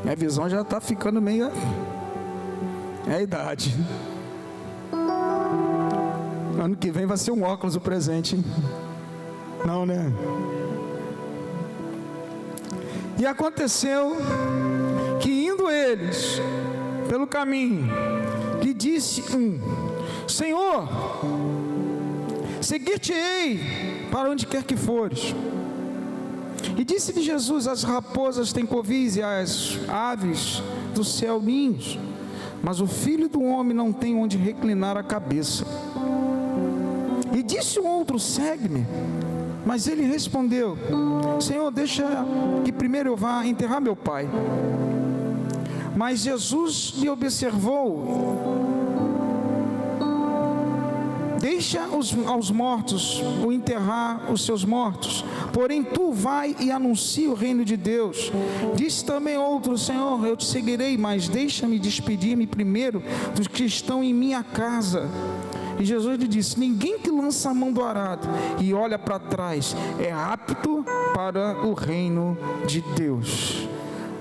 Minha visão já está ficando meio... É a idade. Ano que vem vai ser um óculos o presente, hein? Não, né? E aconteceu que indo eles pelo caminho, lhe disse um: Senhor, seguir-te-ei para onde quer que fores. E disse-lhe Jesus: as raposas têm covis e as aves do céu ninhos, mas o Filho do Homem não tem onde reclinar a cabeça. E disse o outro: segue-me. Mas ele respondeu: Senhor, deixa que primeiro eu vá enterrar meu pai. Mas Jesus lhe observou: deixa aos mortos o enterrar os seus mortos, porém tu vai e anuncia o reino de Deus. Disse também outro: Senhor, eu te seguirei, mas deixa-me despedir-me primeiro dos que estão em minha casa. E Jesus lhe disse: ninguém que lança a mão do arado e olha para trás é apto para o reino de Deus.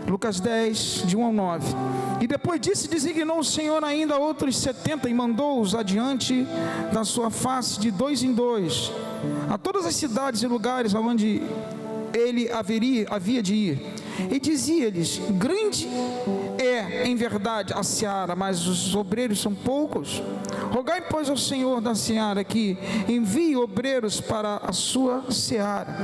Lucas 10, de 1 ao 9. E depois disso designou o Senhor ainda outros 70 e mandou-os adiante da sua face de 2 em 2 a todas as cidades e lugares aonde ele havia de ir. E dizia-lhes: grande é em verdade a seara, mas os obreiros são poucos. Rogai, pois, ao Senhor da seara que envie obreiros para a sua seara.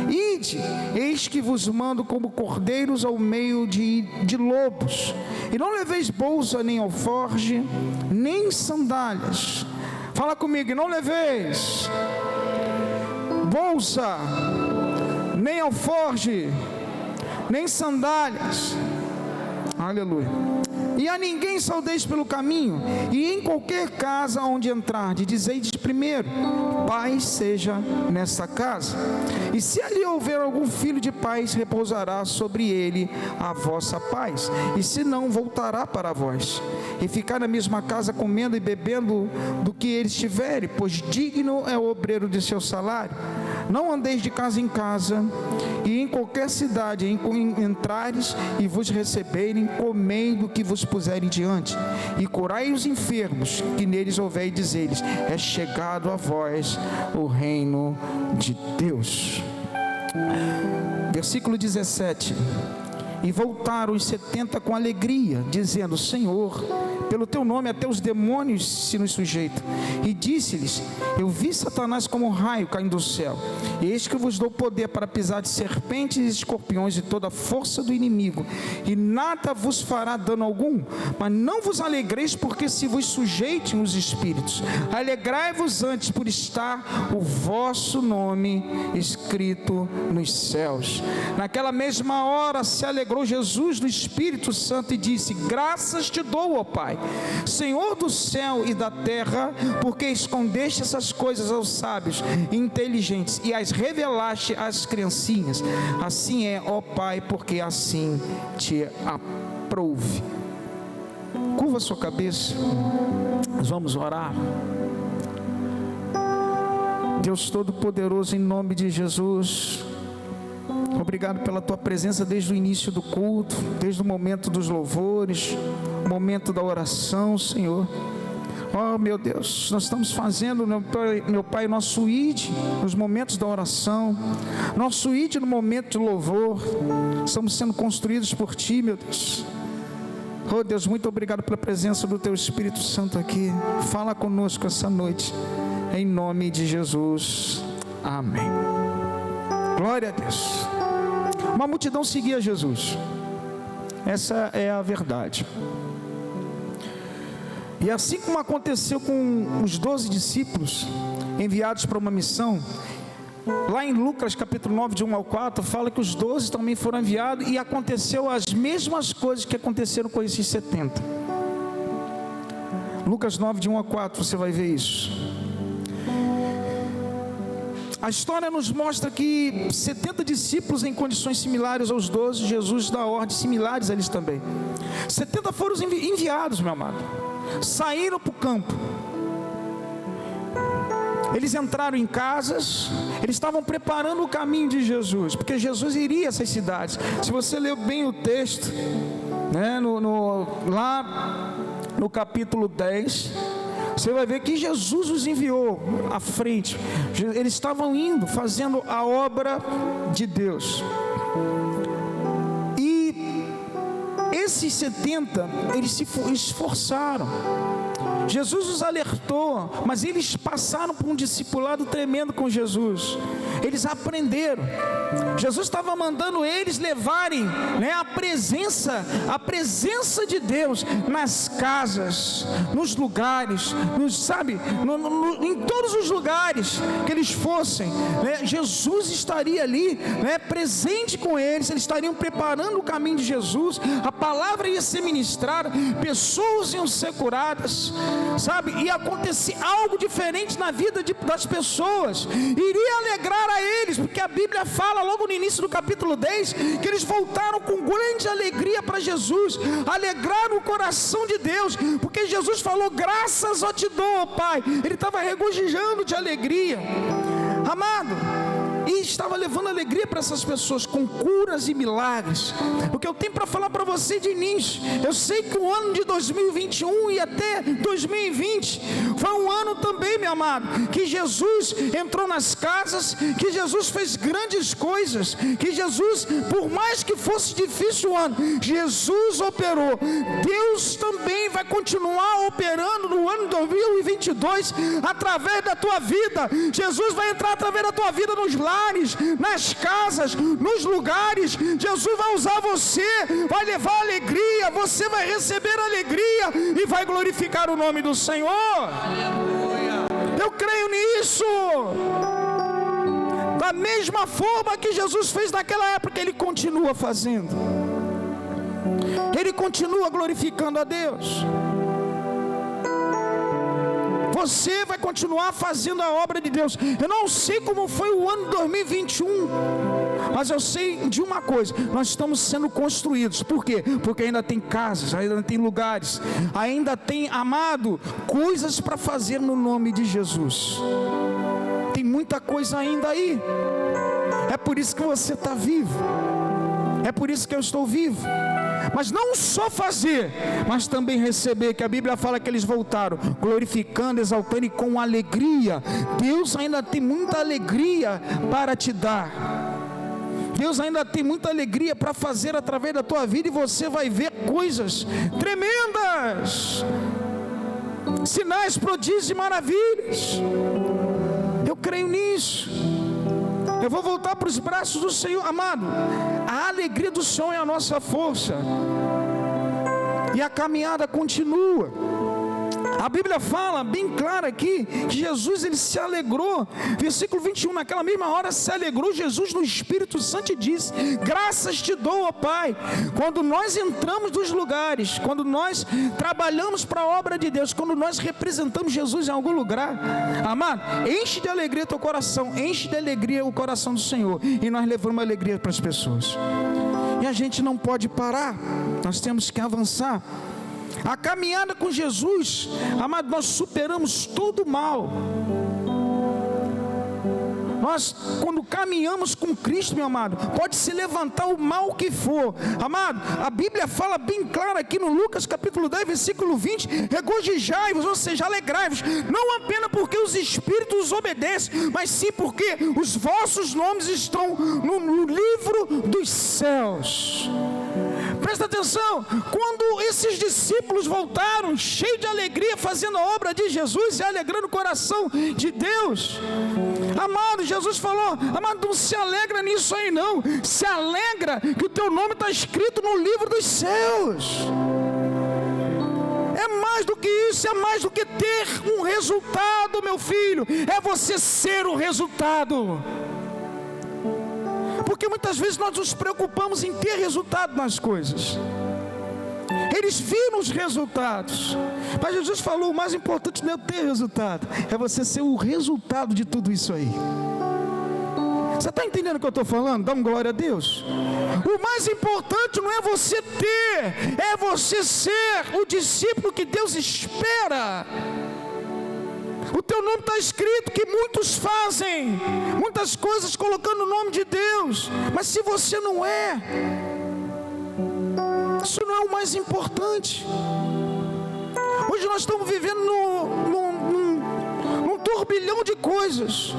Ide, eis que vos mando como cordeiros ao meio de lobos. E não leveis bolsa, nem alforge, nem sandálias. Fala comigo: e não leveis bolsa, nem alforge, nem sandálias. Aleluia. E a ninguém saudeis pelo caminho, e em qualquer casa onde entrardes, dizei-lhes primeiro: paz seja nessa casa. E se ali houver algum filho de paz, repousará sobre ele a vossa paz, e se não, voltará para vós. E ficar na mesma casa comendo e bebendo do que eles tiverem, pois digno é o obreiro de seu salário. Não andeis de casa em casa, e em qualquer cidade em que entrares e vos receberem, comei do que vos puserem diante, e curai os enfermos que neles houver, e dizeis: é chegado a vós o reino de Deus. Versículo 17. E voltaram os 70 com alegria, dizendo: Senhor, pelo teu nome até os demônios se nos sujeitam. E disse-lhes: eu vi Satanás como um raio caindo do céu. E eis que vos dou poder para pisar de serpentes e escorpiões e toda a força do inimigo, e nada vos fará dano algum. Mas não vos alegreis porque se vos sujeitem os espíritos. Alegrai-vos antes por estar o vosso nome escrito nos céus. Naquela mesma hora se alegrou Jesus do Espírito Santo e disse: graças te dou, ó Pai, Senhor do céu e da terra, porque escondeste essas coisas aos sábios e inteligentes e as revelaste às criancinhas. Assim é, ó Pai, porque assim te aprouve. Curva a sua cabeça, nós vamos orar. Deus Todo-Poderoso, em nome de Jesus, obrigado pela tua presença desde o início do culto, desde o momento dos louvores, o momento da oração, Senhor. Oh meu Deus, nós estamos fazendo, meu Pai, nosso ID nos momentos da oração, nosso ID no momento de louvor. Estamos sendo construídos por Ti, meu Deus. Oh Deus, muito obrigado pela presença do Teu Espírito Santo aqui. Fala conosco essa noite, em nome de Jesus, amém. Glória a Deus. Uma multidão seguia Jesus, essa é a verdade. E assim como aconteceu com os 12 discípulos enviados para uma missão, lá em Lucas capítulo 9, de 1 ao 4, fala que os 12 também foram enviados, e aconteceu as mesmas coisas que aconteceram com esses 70. Lucas 9, de 1 a 4, você vai ver isso. A história nos mostra que 70 discípulos em condições similares aos 12, Jesus dá ordens similares a eles também. 70 foram enviados, meu amado, saíram para o campo. Eles entraram em casas, eles estavam preparando o caminho de Jesus, porque Jesus iria a essas cidades. Se você ler bem o texto, né, lá no capítulo 10, você vai ver que Jesus os enviou à frente. Eles estavam indo, fazendo a obra de Deus. E esses 70, eles se esforçaram. Jesus os alertou, mas eles passaram por um discipulado tremendo com Jesus. Eles aprenderam. Jesus estava mandando eles levarem, né, a presença de Deus nas casas, nos lugares, em todos os lugares que eles fossem, né, Jesus estaria ali, né, presente com eles. Eles estariam preparando o caminho de Jesus. A palavra ia ser ministrada, pessoas iam ser curadas, ia acontecer algo diferente na vida das pessoas, iria alegrar a eles, porque a Bíblia fala logo no início do capítulo 10, que eles voltaram com grande alegria para Jesus, alegraram o coração de Deus, porque Jesus falou: graças eu te dou, Pai. Ele estava regozijando de alegria, amado, e estava levando alegria para essas pessoas, com curas e milagres. O que eu tenho para falar para você de início, eu sei que o ano de 2021 e até 2020 foi um ano também, meu amado, que Jesus entrou nas casas, que Jesus fez grandes coisas, que Jesus, por mais que fosse difícil o ano, Jesus operou. Deus também vai continuar operando no ano 2022 através da tua vida. Jesus vai entrar através da tua vida nos lares, nas casas, nos lugares. Jesus vai usar você, vai levar alegria, você vai receber alegria e vai glorificar o nome do Senhor. Aleluia. Eu creio nisso. Da mesma forma que Jesus fez naquela época, Ele continua fazendo. Ele continua glorificando a Deus. Você vai continuar fazendo a obra de Deus. Eu não sei como foi o ano 2021, mas eu sei de uma coisa: nós estamos sendo construídos. Por quê? Porque ainda tem casas, ainda tem lugares, ainda tem, amado, coisas para fazer no nome de Jesus. Tem muita coisa ainda aí. É por isso que você está vivo, é por isso que eu estou vivo. Mas não só fazer, mas também receber, que a Bíblia fala que eles voltaram glorificando, exaltando e com alegria. Deus ainda tem muita alegria para te dar. Deus ainda tem muita alegria para fazer através da tua vida, e você vai ver coisas tremendas, sinais, prodígios e maravilhas. Eu creio nisso. Eu vou voltar para os braços do Senhor, amado. A alegria do Senhor é a nossa força, e a caminhada continua. A Bíblia fala bem claro aqui que Jesus, ele se alegrou. Versículo 21, naquela mesma hora se alegrou Jesus no Espírito Santo e disse: graças te dou, ó Pai. Quando nós entramos nos lugares, quando nós trabalhamos para a obra de Deus, quando nós representamos Jesus em algum lugar, amado, enche de alegria teu coração, enche de alegria o coração do Senhor, e nós levamos alegria para as pessoas. E a gente não pode parar, nós temos que avançar. A caminhada com Jesus, amado, nós superamos todo o mal. Nós, quando caminhamos com Cristo, meu amado, pode se levantar o mal que for, amado. A Bíblia fala bem claro aqui no Lucas capítulo 10, versículo 20: regozijai-vos, ou seja, alegrai-vos, não apenas porque os espíritos obedecem, mas sim porque os vossos nomes estão no livro dos céus. Presta atenção, quando esses discípulos voltaram, cheios de alegria, fazendo a obra de Jesus e alegrando o coração de Deus, amado, Jesus falou: amado, não se alegra nisso aí não, se alegra que o teu nome está escrito no livro dos céus. É mais do que isso, é mais do que ter um resultado, meu filho, é você ser o resultado. Porque muitas vezes nós nos preocupamos em ter resultado nas coisas. Eles viram os resultados, mas Jesus falou: o mais importante não é ter resultado, é você ser o resultado de tudo isso aí. Você está entendendo o que eu estou falando? Dá uma glória a Deus. O mais importante não é você ter, é você ser o discípulo que Deus espera. O teu nome está escrito, que muitos fazem muitas coisas colocando o nome de Deus, mas se você não é, Isso não é o mais importante. Hoje nós estamos vivendo num turbilhão de coisas,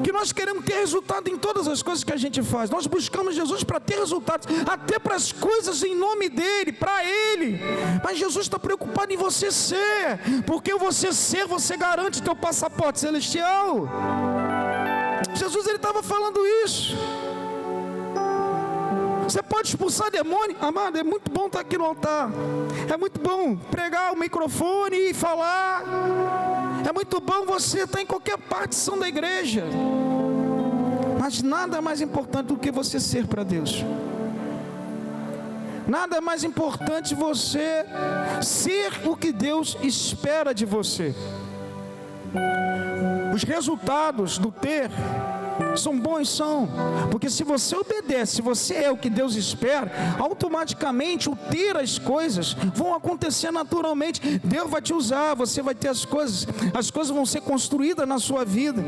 que nós queremos ter resultado em todas as coisas que a gente faz. Nós buscamos Jesus para ter resultados, até para as coisas em nome dEle, para Ele. Mas Jesus está preocupado em você ser, porque você ser, você garante o teu passaporte celestial. Jesus, Ele estava falando isso. Você pode expulsar demônio, amado, é muito bom estar aqui no altar, é muito bom pregar o microfone e falar, é muito bom você estar em qualquer partição da igreja, mas nada é mais importante do que você ser para Deus. Nada é mais importante você ser o que Deus espera de você. Os resultados do ter são bons, são, porque se você obedece, se você é o que Deus espera, automaticamente o ter as coisas vão acontecer naturalmente. Deus vai te usar, você vai ter as coisas vão ser construídas na sua vida.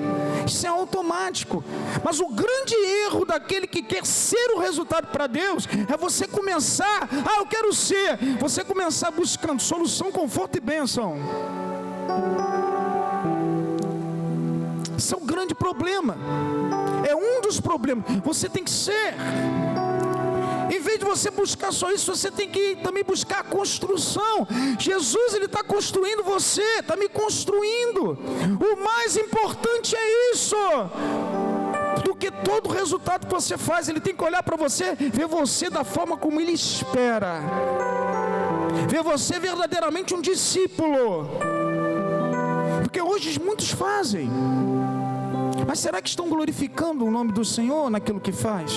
Isso é automático. Mas o grande erro daquele que quer ser o resultado para Deus é você começar, eu quero ser, você começar buscando solução, conforto e bênção. Isso é um grande problema. É um dos problemas. Você tem que ser. Em vez de você buscar só isso, você tem que também buscar a construção. Jesus, Ele está construindo você, está me construindo. O mais importante é isso, do que todo o resultado que você faz. Ele tem que olhar para você, ver você da forma como Ele espera, ver você verdadeiramente um discípulo. Porque hoje muitos fazem, mas será que estão glorificando o nome do Senhor naquilo que faz?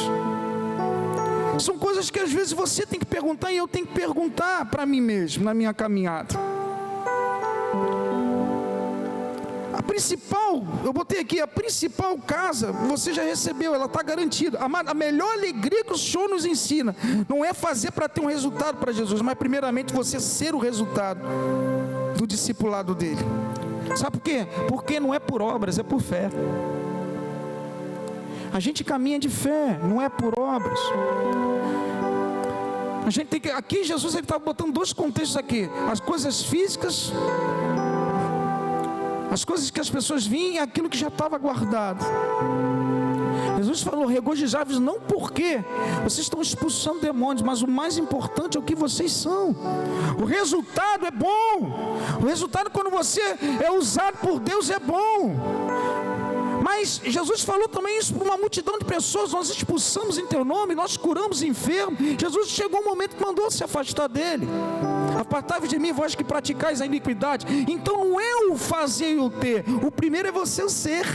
São coisas que às vezes você tem que perguntar, e eu tenho que perguntar para mim mesmo, na minha caminhada. A principal, eu botei aqui, a principal casa, você já recebeu, ela está garantida. A melhor alegria que o Senhor nos ensina, não é fazer para ter um resultado para Jesus, mas primeiramente você ser o resultado do discipulado dele. Sabe por quê? Porque não é por obras, é por fé. A gente caminha de fé, não é por obras. A gente tem que, aqui Jesus ele estava botando dois contextos aqui: as coisas físicas, as coisas que as pessoas vinham, e aquilo que já estava guardado. Jesus falou: regozijai-vos não porque vocês estão expulsando demônios, mas o mais importante é o que vocês são. O resultado é bom. O resultado, quando você é usado por Deus, é bom. Mas Jesus falou também isso para uma multidão de pessoas: nós expulsamos em teu nome, nós curamos enfermos. Jesus chegou um momento que mandou se afastar dele. Apartai-vos de mim, vós que praticais a iniquidade. Então não é o fazer e o ter, o primeiro é você o ser.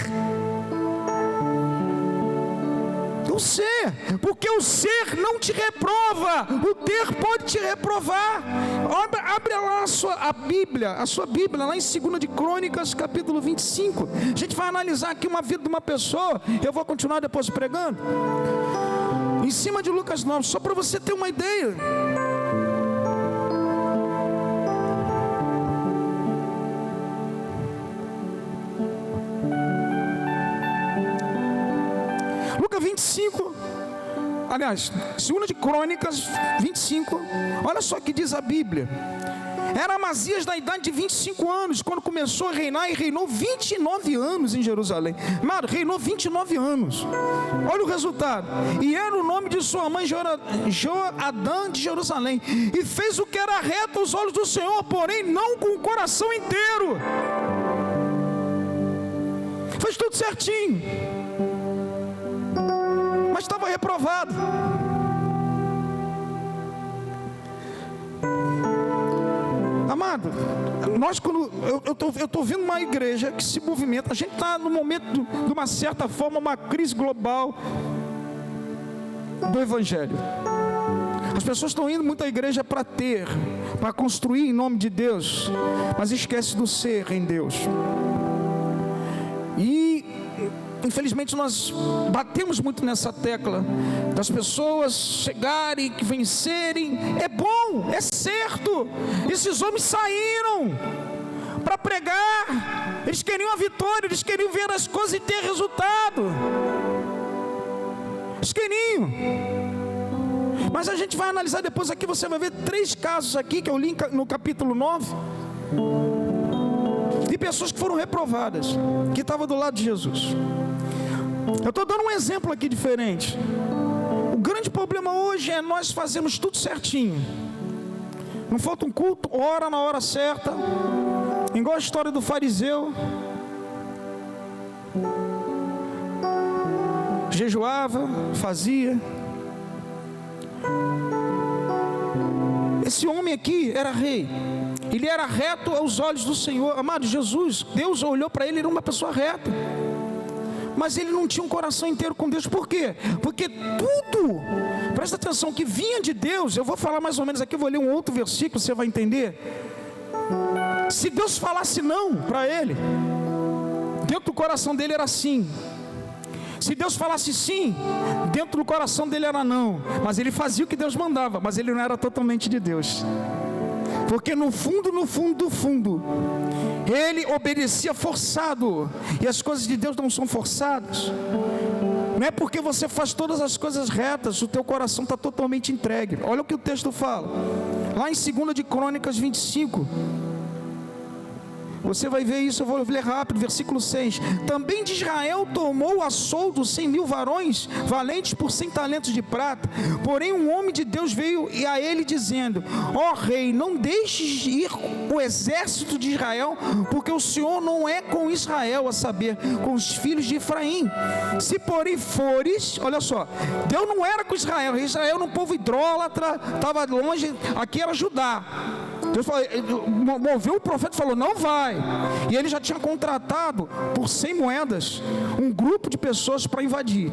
O ser, porque o ser não te reprova, o ter pode te reprovar. Abre lá a sua Bíblia, lá em 2 de Crônicas, capítulo 25. A gente vai analisar aqui uma vida de uma pessoa. Eu vou continuar depois pregando em cima de Lucas 9, só para você ter uma ideia. Lucas 25, aliás, 2 de Crônicas 25, olha só o que diz a Bíblia. Era Amazias da idade de 25 anos, quando começou a reinar, e reinou 29 anos em Jerusalém. Mano, reinou 29 anos. Olha o resultado. E era o nome de sua mãe Joadã de Jerusalém. E fez o que era reto aos olhos do Senhor, porém não com o coração inteiro. Fez tudo certinho, mas estava reprovado. Amado, nós quando eu estou vendo uma igreja que se movimenta, a gente está no momento de uma certa forma, uma crise global do Evangelho. As pessoas estão indo muito à igreja para ter, para construir em nome de Deus, mas esquece do ser em Deus. E infelizmente nós batemos muito nessa tecla das pessoas chegarem, vencerem. É bom, é certo. Esses homens saíram para pregar, eles queriam a vitória, eles queriam ver as coisas e ter resultado. Eles queriam. Mas a gente vai analisar depois aqui, você vai ver 3 casos aqui, que eu li no capítulo 9, de pessoas que foram reprovadas, que estavam do lado de Jesus. Eu estou dando um exemplo aqui diferente. O grande problema hoje é nós fazemos tudo certinho. Não falta um culto, ora na hora certa, igual a história do fariseu. Jejuava, fazia. Esse homem aqui era rei. Ele era reto aos olhos do Senhor. Amado, Jesus, Deus olhou para ele, ele era uma pessoa reta. Mas ele não tinha um coração inteiro com Deus. Por quê? Porque tudo, presta atenção, que vinha de Deus. Eu vou falar mais ou menos aqui, eu vou ler um outro versículo, você vai entender. Se Deus falasse não para ele, dentro do coração dele era sim. Se Deus falasse sim, dentro do coração dele era não. Mas ele fazia o que Deus mandava, mas ele não era totalmente de Deus. Porque no fundo do fundo, ele obedecia forçado. E as coisas de Deus não são forçadas. Não é porque você faz todas as coisas retas, o teu coração está totalmente entregue. Olha o que o texto fala. Lá em 2 de Crônicas 25. Você vai ver isso, eu vou ler rápido, versículo 6. Também de Israel tomou a soldo 100.000 varões, valentes por 100 talentos de prata. Porém um homem de Deus veio a ele dizendo: ó rei, não deixes ir o exército de Israel, porque o Senhor não é com Israel, a saber, com os filhos de Efraim. Se porém fores, olha só, Deus não era com Israel. Israel era um povo idólatra, estava longe, aqui era Judá. Deus falou, moveu o profeta e falou: não vai. E ele já tinha contratado por 100 moedas um grupo de pessoas para invadir.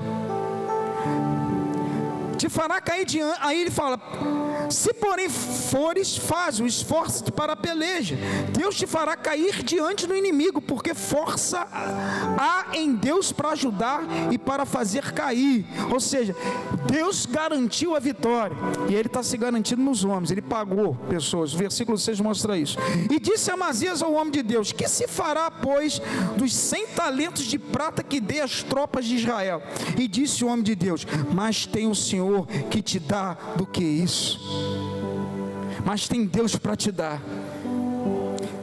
Te fará cair diante. Aí ele fala: se porém fores, faz o esforço para a peleja. Deus te fará cair diante do inimigo, porque força há em Deus para ajudar e para fazer cair. Ou seja, Deus garantiu a vitória, e Ele está se garantindo nos homens. Ele pagou pessoas. O versículo 6 mostra isso. E disse Amazias ao homem de Deus: que se fará, pois, dos 100 talentos de prata que dei às tropas de Israel? E disse o homem de Deus: mas tem o Senhor que te dá do que isso. Mas tem Deus para te dar.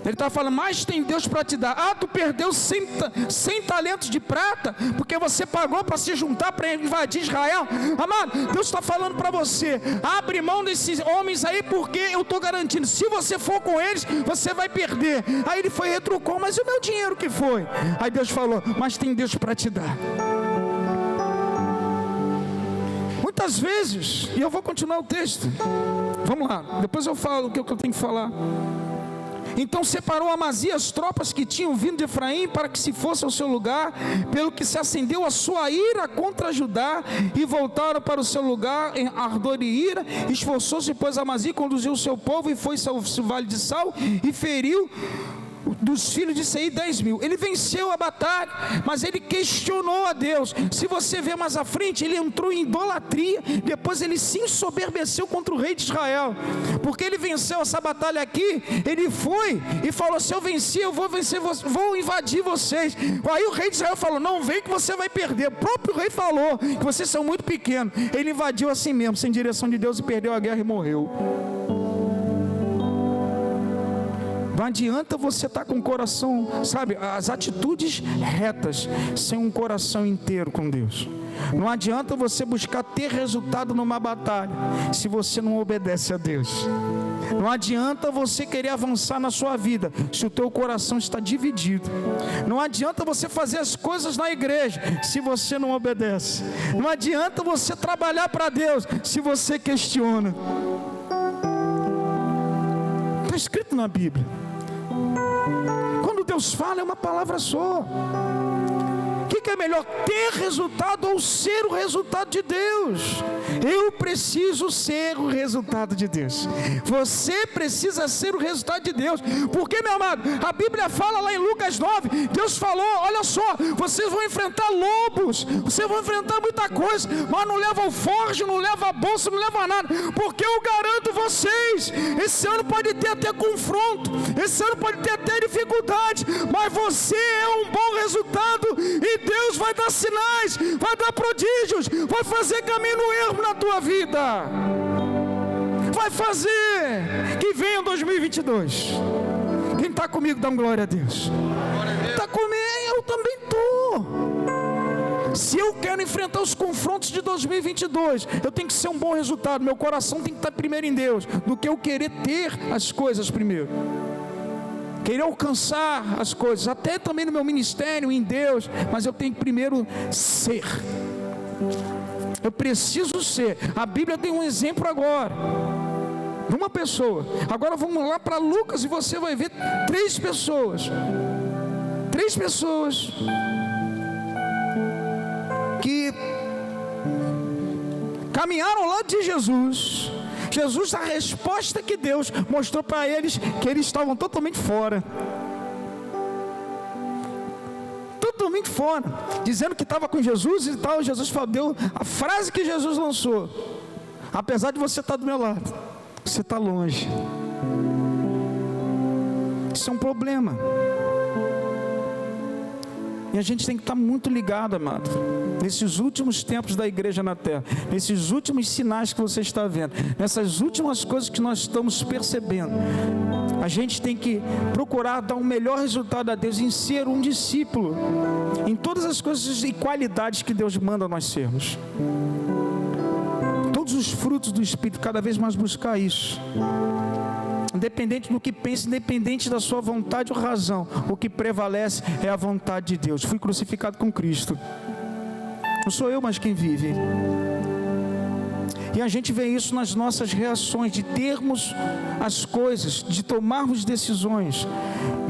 Ele está falando: mas tem Deus para te dar. Ah, tu perdeu 100 talentos de prata, porque você pagou para se juntar para invadir Israel. Amado, Deus está falando para você: abre mão desses homens aí, porque eu estou garantindo, se você for com eles, você vai perder. Aí ele foi e retrucou: mas e o meu dinheiro que foi? Aí Deus falou: mas tem Deus para te dar. Muitas vezes, e eu vou continuar o texto, vamos lá, depois eu falo o que eu tenho que falar. Então separou Amazias as tropas que tinham vindo de Efraim para que se fosse ao seu lugar, pelo que se acendeu a sua ira contra Judá, e voltaram para o seu lugar em ardor e ira. Esforçou-se, pois, Amazias, conduziu o seu povo e foi ao vale de Sal e feriu dos filhos de Seir 10.000. Ele venceu a batalha, mas ele questionou a Deus. Se você ver mais à frente, ele entrou em idolatria. Depois ele se ensoberbeceu contra o rei de Israel, porque ele venceu essa batalha aqui. Ele foi e falou: se eu venci, eu vou vencer, vou invadir vocês. Aí o rei de Israel falou: não vem que você vai perder. O próprio rei falou que vocês são muito pequenos. Ele invadiu assim mesmo, sem direção de Deus, e perdeu a guerra e morreu. Não adianta você estar com o coração, sabe, as atitudes retas, sem um coração inteiro com Deus. Não adianta você buscar ter resultado numa batalha, se você não obedece a Deus. Não adianta você querer avançar na sua vida, se o teu coração está dividido. Não adianta você fazer as coisas na igreja, se você não obedece. Não adianta você trabalhar para Deus, se você questiona. Está escrito na Bíblia. Quando Deus fala, é uma palavra só. O que é melhor, ter resultado ou ser o resultado de Deus? Eu preciso ser o resultado de Deus. Você precisa ser o resultado de Deus. Porque, meu amado, a Bíblia fala lá em Lucas 9, Deus falou: olha só, vocês vão enfrentar lobos, vocês vão enfrentar muita coisa, mas não leva alforje, não leva a bolsa, não leva nada, porque eu garanto vocês, esse ano pode ter até confronto, esse ano pode ter até dificuldade, mas você é um bom resultado, e Deus vai dar sinais, vai dar prodígios, vai fazer caminho no erro na tua vida. vai fazer que venha 2022. Quem está comigo, dá uma glória a Deus. Está comigo, eu também estou. Se eu quero enfrentar os confrontos de 2022, eu tenho que ser um bom resultado. Meu coração tem que estar primeiro em Deus, do que eu querer ter as coisas primeiro. Querer alcançar as coisas, até também no meu ministério, em Deus, mas eu tenho que primeiro ser. Eu preciso ser. A Bíblia tem um exemplo agora, de uma pessoa. Agora vamos lá para Lucas e você vai ver 3 pessoas. 3 pessoas que caminharam lá de Jesus. Jesus, a resposta que Deus mostrou para eles, que eles estavam totalmente fora. Totalmente fora. Dizendo que estava com Jesus e tal. Jesus falou, deu a frase que Jesus lançou: apesar de você estar do meu lado, você está longe. Isso é um problema. E a gente tem que estar muito ligado, amado, nesses últimos tempos da igreja na terra, nesses últimos sinais que você está vendo, nessas últimas coisas que nós estamos percebendo. A gente tem que procurar dar o melhor resultado a Deus em ser um discípulo, em todas as coisas e qualidades que Deus manda nós sermos. Todos os frutos do Espírito, cada vez mais buscar isso. Independente do que pense, independente da sua vontade ou razão, o que prevalece é a vontade de Deus. Fui crucificado com Cristo. Não sou eu, mas quem vive. E a gente vê isso nas nossas reações, de termos as coisas, de tomarmos decisões,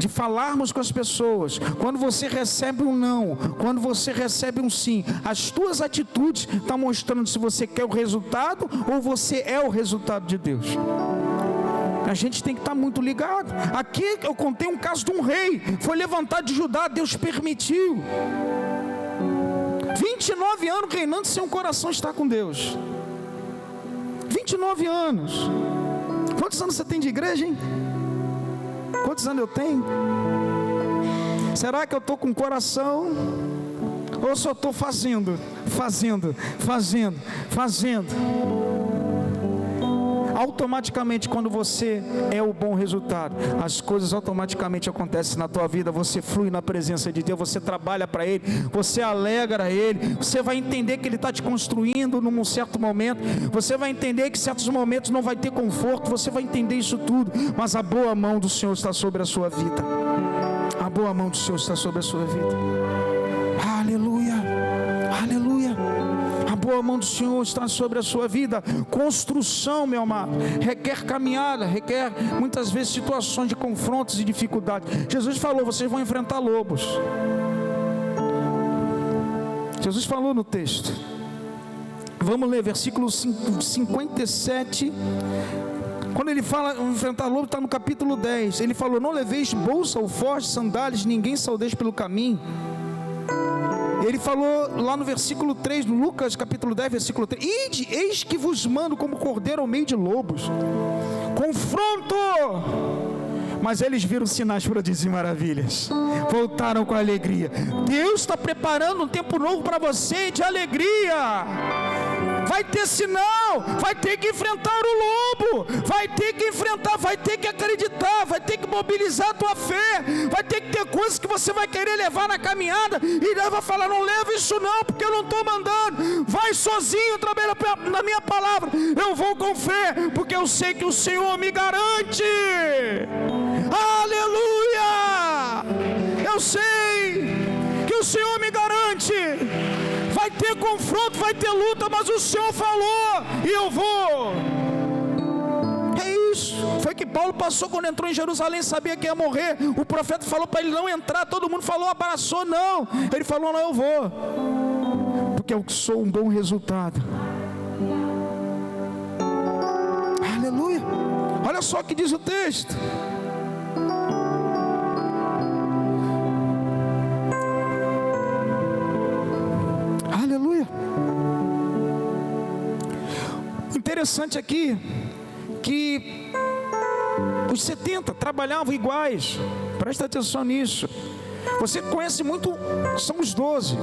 de falarmos com as pessoas. Quando você recebe um não, quando você recebe um sim, as tuas atitudes estão mostrando se você quer o resultado ou você é o resultado de Deus. A gente tem que estar muito ligado. Aqui eu contei um caso de um rei, foi levantado de Judá, Deus permitiu. 29 anos reinando sem um coração estar com Deus. 29 anos. Quantos anos você tem de igreja, hein? Quantos anos eu tenho? Será que eu estou com coração? Ou só estou fazendo? Automaticamente, quando você é o bom resultado, as coisas automaticamente acontecem na tua vida. Você flui na presença de Deus, você trabalha para Ele, você alegra Ele, você vai entender que Ele está te construindo num certo momento, você vai entender que em certos momentos não vai ter conforto, você vai entender isso tudo, mas a boa mão do Senhor está sobre a sua vida. A boa mão do Senhor está sobre a sua vida. Aleluia, aleluia. A boa mão do Senhor está sobre a sua vida. Construção, meu amado, requer caminhada, requer muitas vezes situações de confrontos e dificuldades. Jesus falou, vocês vão enfrentar lobos. Jesus falou no texto. Vamos ler versículo 57. Quando ele fala enfrentar lobo, está no capítulo 10. Ele falou, não leveis bolsa ou forte, sandálias, ninguém saudeis pelo caminho. Ele falou lá no versículo 3, no Lucas capítulo 10, versículo 3, ide, eis que vos mando como cordeiro ao meio de lobos. Confronto! Mas eles viram sinais, prodígios e maravilhas, voltaram com alegria. Deus está preparando um tempo novo para você, de alegria. Vai ter sinal, vai ter que enfrentar o lobo, vai ter que enfrentar, vai ter que acreditar, vai ter que mobilizar a tua fé, vai ter que ter coisas que você vai querer levar na caminhada, e Deus vai falar, não leva isso não, porque eu não estou mandando, vai sozinho, trabalha na minha palavra, eu vou com fé, porque eu sei que o Senhor me garante. Aleluia, eu sei que o Senhor me garante. Vai ter confronto, vai ter luta, mas o Senhor falou e eu vou. É isso. Foi que Paulo passou quando entrou em Jerusalém, sabia que ia morrer. O profeta falou para ele não entrar, todo mundo falou, abraçou, não. Ele falou, não, eu vou, porque eu sou um bom resultado. Aleluia. Olha só o que diz o texto. Aleluia. Interessante aqui que os 70 trabalhavam iguais. Presta atenção nisso. Você conhece muito, são os 12.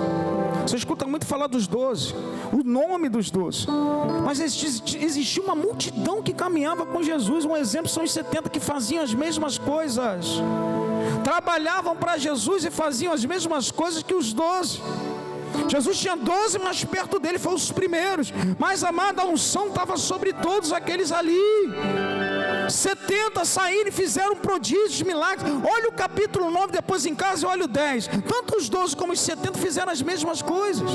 Você escuta muito falar dos 12, o nome dos 12. Mas existia uma multidão que caminhava com Jesus. Um exemplo são os 70 que faziam as mesmas coisas. Trabalhavam para Jesus e faziam as mesmas coisas que os 12. Jesus tinha 12, mas perto dele foram os primeiros. Mas, amado, a unção estava sobre todos aqueles ali. 70 saíram e fizeram prodígios, milagres. Olha o capítulo 9 depois em casa e olha o 10. Tanto os 12 como os 70 fizeram as mesmas coisas.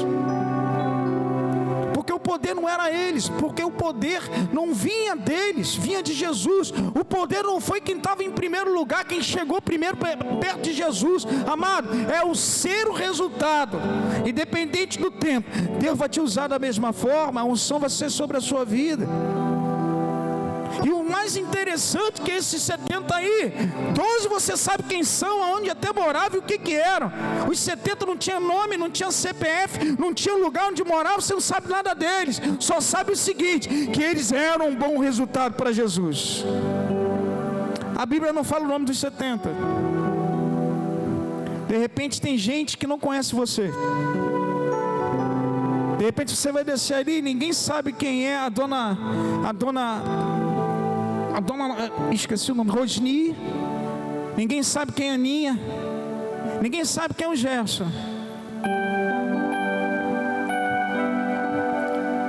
Porque o poder não era eles, porque o poder não vinha deles, vinha de Jesus. O poder não foi quem estava em primeiro lugar, quem chegou primeiro perto de Jesus. Amado, é o ser o resultado. Independente do tempo, Deus vai te usar da mesma forma. A unção vai ser sobre a sua vida. E o mais interessante que esses 70 aí, 12 você sabe quem são, aonde até moravam e o que eram. Os 70 não tinham nome, não tinham CPF, não tinham lugar onde moravam, você não sabe nada deles. Só sabe o seguinte, que eles eram um bom resultado para Jesus. A Bíblia não fala o nome dos 70. De repente tem gente que não conhece você. De repente você vai descer ali e ninguém sabe quem é a dona, esqueci o nome, Rosni. Ninguém sabe quem é a Aninha. Ninguém sabe quem é o Gerson.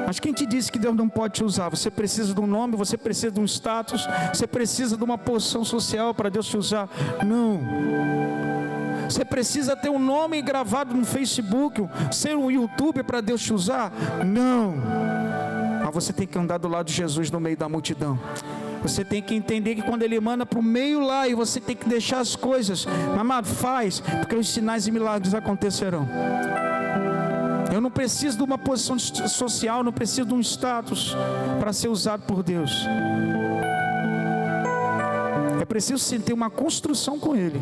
Mas quem te disse que Deus não pode te usar? Você precisa de um nome, você precisa de um status, você precisa de uma posição social para Deus te usar? Não. Você precisa ter um nome gravado no Facebook, ser um youtuber para Deus te usar? Não. Mas você tem que andar do lado de Jesus no meio da multidão. Você tem que entender que quando Ele manda para o meio lá, e você tem que deixar as coisas, amado, faz, porque os sinais e milagres acontecerão. Eu não preciso de uma posição social, não preciso de um status para ser usado por Deus. É preciso sim ter uma construção com Ele.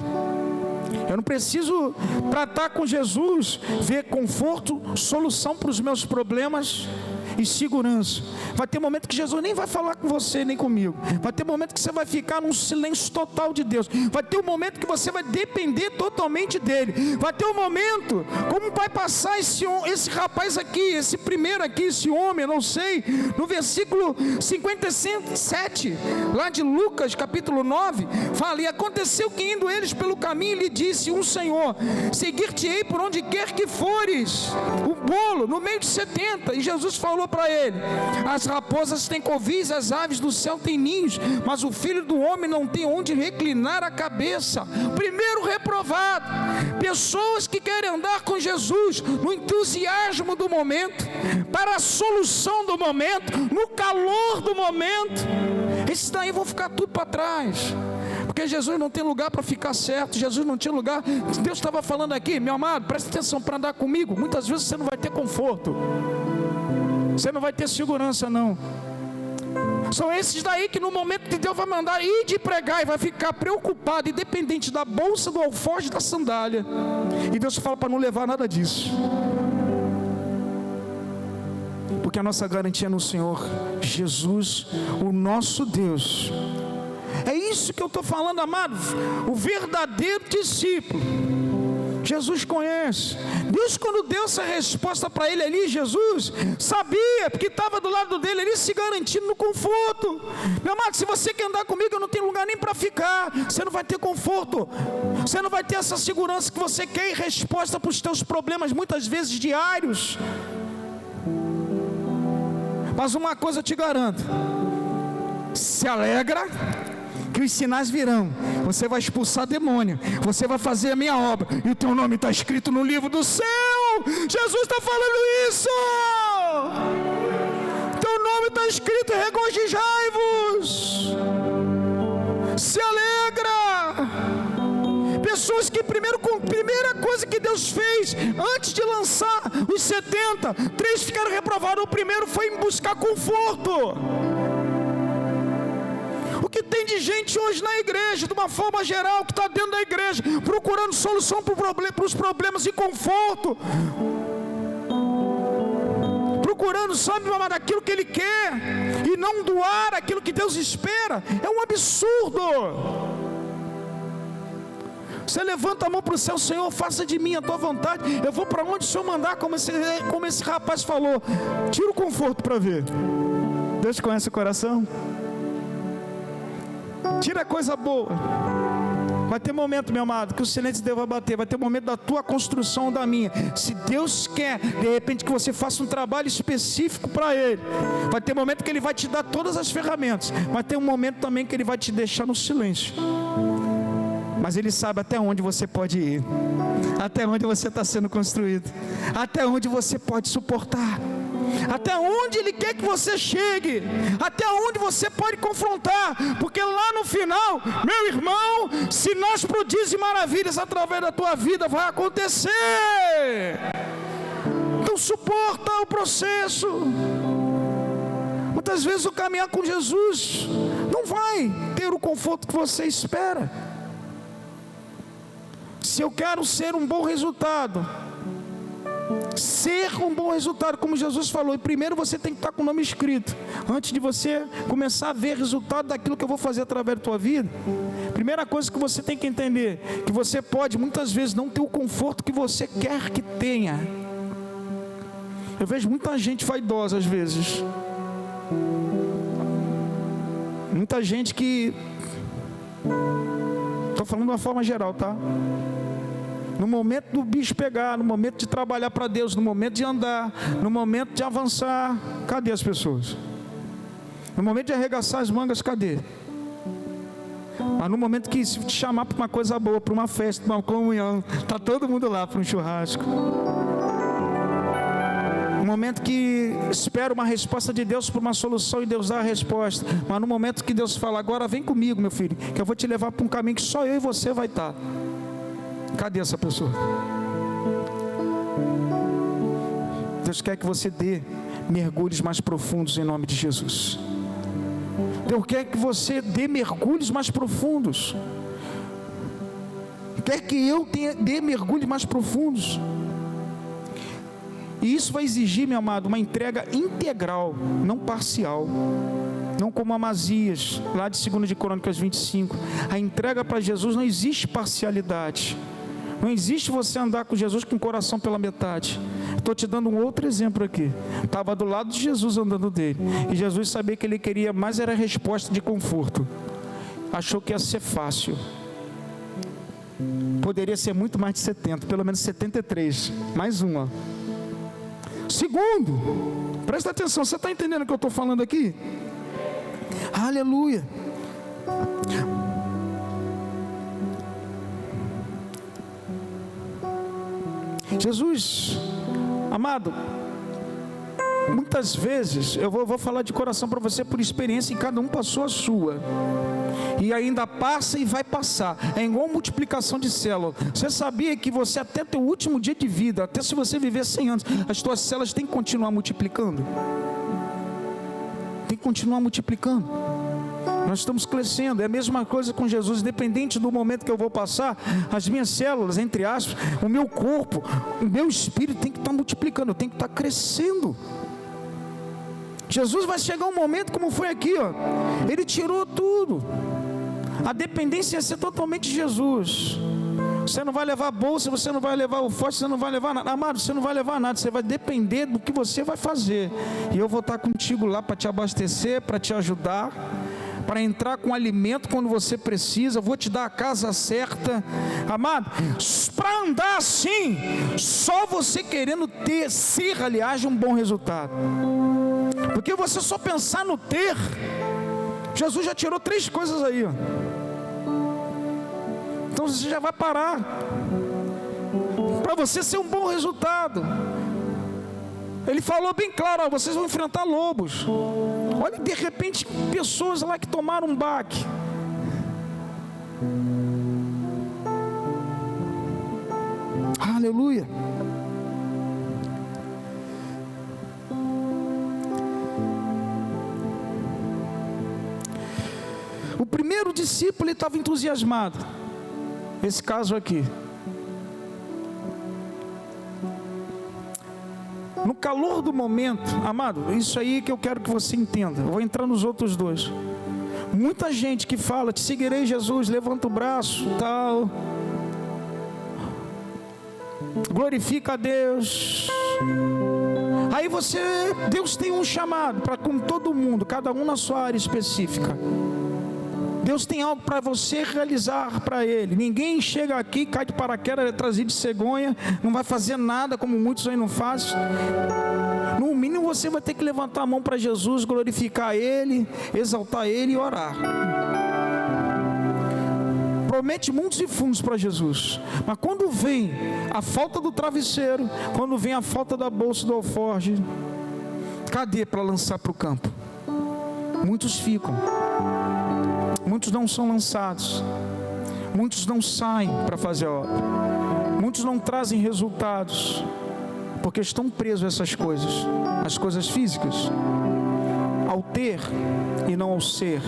Eu não preciso tratar com Jesus, ver conforto, solução para os meus problemas e segurança. Vai ter momento que Jesus nem vai falar com você, nem comigo. Vai ter momento que você vai ficar num silêncio total de Deus. Vai ter um momento que você vai depender totalmente dele. Vai ter um momento, como vai passar esse rapaz aqui, esse primeiro aqui, esse homem, não sei, no versículo 57, lá de Lucas, capítulo 9, fala, e aconteceu que indo eles pelo caminho, lhe disse um Senhor, seguir-te-ei por onde quer que fores. O bolo, no meio de 70, e Jesus falou para ele, as raposas têm covis, as aves do céu têm ninhos, mas o Filho do Homem não tem onde reclinar a cabeça. Primeiro reprovado, pessoas que querem andar com Jesus no entusiasmo do momento, para a solução do momento, no calor do momento, esses daí vão ficar tudo para trás. Porque Jesus não tem lugar para ficar certo, Jesus não tinha lugar. Deus estava falando aqui, meu amado, presta atenção, para andar comigo, muitas vezes você não vai ter conforto, você não vai ter segurança não. São esses daí que no momento que Deus vai mandar ir de pregar e vai ficar preocupado, independente da bolsa, do alforje, da sandália, e Deus fala para não levar nada disso, porque a nossa garantia é no Senhor Jesus, o nosso Deus. É isso que eu estou falando, amado. O verdadeiro discípulo, Jesus conhece. Deus, quando deu essa resposta para ele ali, Jesus sabia, porque estava do lado dele ali, se garantindo no conforto. Meu amado, se você quer andar comigo, eu não tenho lugar nem para ficar. Você não vai ter conforto, você não vai ter essa segurança que você quer e resposta para os teus problemas, muitas vezes diários. Mas uma coisa eu te garanto, se alegra, que os sinais virão. Você vai expulsar demônio, você vai fazer a minha obra, e o teu nome está escrito no livro do céu. Jesus está falando isso. Teu nome está escrito, regozijai-vos, se alegra. Pessoas que primeira coisa que Deus fez antes de lançar os 70, 3 ficaram reprovados. O primeiro foi em buscar conforto. O que tem de gente hoje na igreja, de uma forma geral, que está dentro da igreja, procurando solução para os problemas e conforto, procurando, sabe, aquilo que ele quer, e não doar aquilo que Deus espera. É um absurdo. Você levanta a mão para o céu: Senhor, faça de mim a tua vontade, eu vou para onde o Senhor mandar, como esse rapaz falou. Tira o conforto para ver. Deus conhece o coração. Tira a coisa boa. Vai ter momento, meu amado, que o silêncio de Deus vai bater. Vai ter momento da tua construção ou da minha. Se Deus quer, de repente, que você faça um trabalho específico para Ele, vai ter momento que Ele vai te dar todas as ferramentas. Vai ter um momento também que Ele vai te deixar no silêncio. Mas Ele sabe até onde você pode ir, até onde você está sendo construído, até onde você pode suportar, até onde Ele quer que você chegue, até onde você pode confrontar, porque lá no final, meu irmão, sinais, prodígios e maravilhas através da tua vida vai acontecer. Então suporta o processo. Muitas vezes o caminhar com Jesus não vai ter o conforto que você espera. Se eu quero ser um bom resultado, como Jesus falou, e primeiro você tem que estar com o nome escrito, antes de você começar a ver resultado daquilo que eu vou fazer através da tua vida. Primeira coisa que você tem que entender, que você pode muitas vezes não ter o conforto que você quer que tenha. Eu vejo muita gente vaidosa às vezes, muita gente que, estou falando de uma forma geral, tá? No momento do bicho pegar, no momento de trabalhar para Deus, no momento de andar, no momento de avançar, cadê as pessoas? No momento de arregaçar as mangas, cadê? Mas no momento que se te chamar para uma coisa boa, para uma festa, para uma comunhão, está todo mundo lá para um churrasco. No momento que espera uma resposta de Deus para uma solução e Deus dá a resposta. Mas no momento que Deus fala: agora vem comigo, meu filho, que eu vou te levar para um caminho que só eu e você vai estar. Cadê essa pessoa? Deus quer que você dê mergulhos mais profundos em nome de Jesus. Deus quer que você dê mergulhos mais profundos. Quer que eu dê mergulhos mais profundos. E isso vai exigir, meu amado, uma entrega integral, não parcial. Não como Amazias, lá de 2 de Crônicas 25. A entrega para Jesus não existe parcialidade. Não existe você andar com Jesus com o coração pela metade. Estou te dando um outro exemplo aqui. Estava do lado de Jesus andando dele. E Jesus sabia que ele queria mais era a resposta de conforto. Achou que ia ser fácil. Poderia ser muito mais de 70, pelo menos 73. Mais uma. Segundo, presta atenção, você está entendendo o que eu estou falando aqui? Aleluia. Jesus, amado, muitas vezes, eu vou falar de coração para você por experiência, e cada um passou a sua, e ainda passa e vai passar. É igual multiplicação de célula. Você sabia que você até teu último dia de vida, até se você viver 100 anos, as tuas células têm que continuar multiplicando? Tem que continuar multiplicando. Nós estamos crescendo. É a mesma coisa com Jesus. Independente do momento que eu vou passar, as minhas células, entre aspas, o meu corpo, o meu espírito tem que estar multiplicando, eu tenho que estar crescendo. Jesus vai chegar um momento como foi aqui, ó. Ele tirou tudo. A dependência ia ser totalmente de Jesus. Você não vai levar a bolsa, você não vai levar o forte, você não vai levar nada. Amado, você não vai levar nada, você vai depender do que você vai fazer. E eu vou estar contigo lá para te abastecer, para te ajudar, para entrar com alimento quando você precisa. Vou te dar a casa certa. Amado, para andar assim, só você querendo ser, aliás, um bom resultado. Porque você só pensar no ter, Jesus já tirou 3 coisas aí, ó. Então você já vai parar. Para você ser um bom resultado, Ele falou bem claro: ó, vocês vão enfrentar lobos. Olha, de repente, pessoas lá que tomaram um baque. Aleluia. O primeiro discípulo, ele estava entusiasmado. Esse caso aqui. No calor do momento, amado, isso aí que eu quero que você entenda. Eu vou entrar nos outros 2. Muita gente que fala: te seguirei, Jesus, levanta o braço, tal. glorifica a Deus. Aí Deus tem um chamado para com todo mundo, cada um na sua área específica. Deus tem algo para você realizar para Ele. Ninguém chega aqui, cai de paraquedas, é trazido de cegonha, não vai fazer nada como muitos aí não fazem. No mínimo você vai ter que levantar a mão para Jesus, glorificar Ele, exaltar Ele e orar. Promete mundos e fundos para Jesus, mas quando vem a falta do travesseiro, quando vem a falta da bolsa do alforje, cadê para lançar para o campo? Muitos ficam, muitos não são lançados, muitos não saem para fazer a obra, muitos não trazem resultados, porque estão presos a essas coisas, as coisas físicas, ao ter e não ao ser.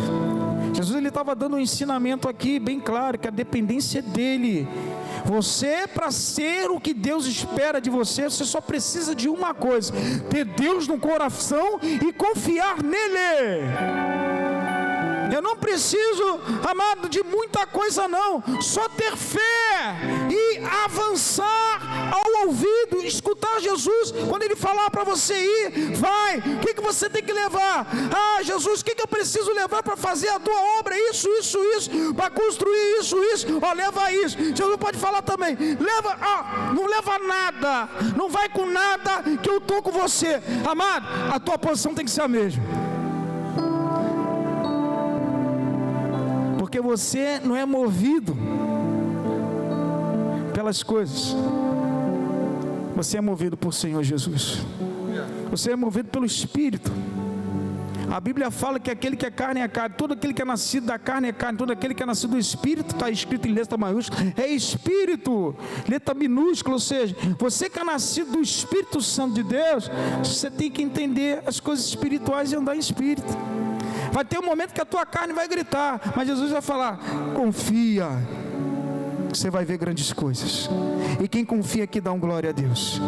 Jesus ele estava dando um ensinamento aqui bem claro, que a dependência é dele. Você, para ser o que Deus espera de você, você só precisa de uma coisa: ter Deus no coração e confiar nele. Eu não preciso, amado, de muita coisa não, só ter fé e avançar ao ouvido, escutar Jesus. Quando Ele falar para você ir, vai. O que você tem que levar? Ah, Jesus, o que eu preciso levar para fazer a tua obra? Isso, para construir isso. Ó, leva isso. Jesus pode falar também, leva, não leva nada, não vai com nada, que eu estou com você. Amado, a tua posição tem que ser a mesma. Porque você não é movido pelas coisas, você é movido por Senhor Jesus, você é movido pelo Espírito. A Bíblia fala que aquele que é carne é carne, todo aquele que é nascido da carne é carne, todo aquele que é nascido do Espírito, está escrito em letra maiúscula, é Espírito, letra minúscula. Ou seja, você que é nascido do Espírito Santo de Deus, você tem que entender as coisas espirituais e andar em Espírito. Vai ter um momento que a tua carne vai gritar, mas Jesus vai falar: confia, você vai ver grandes coisas. E quem confia aqui dá um glória a Deus.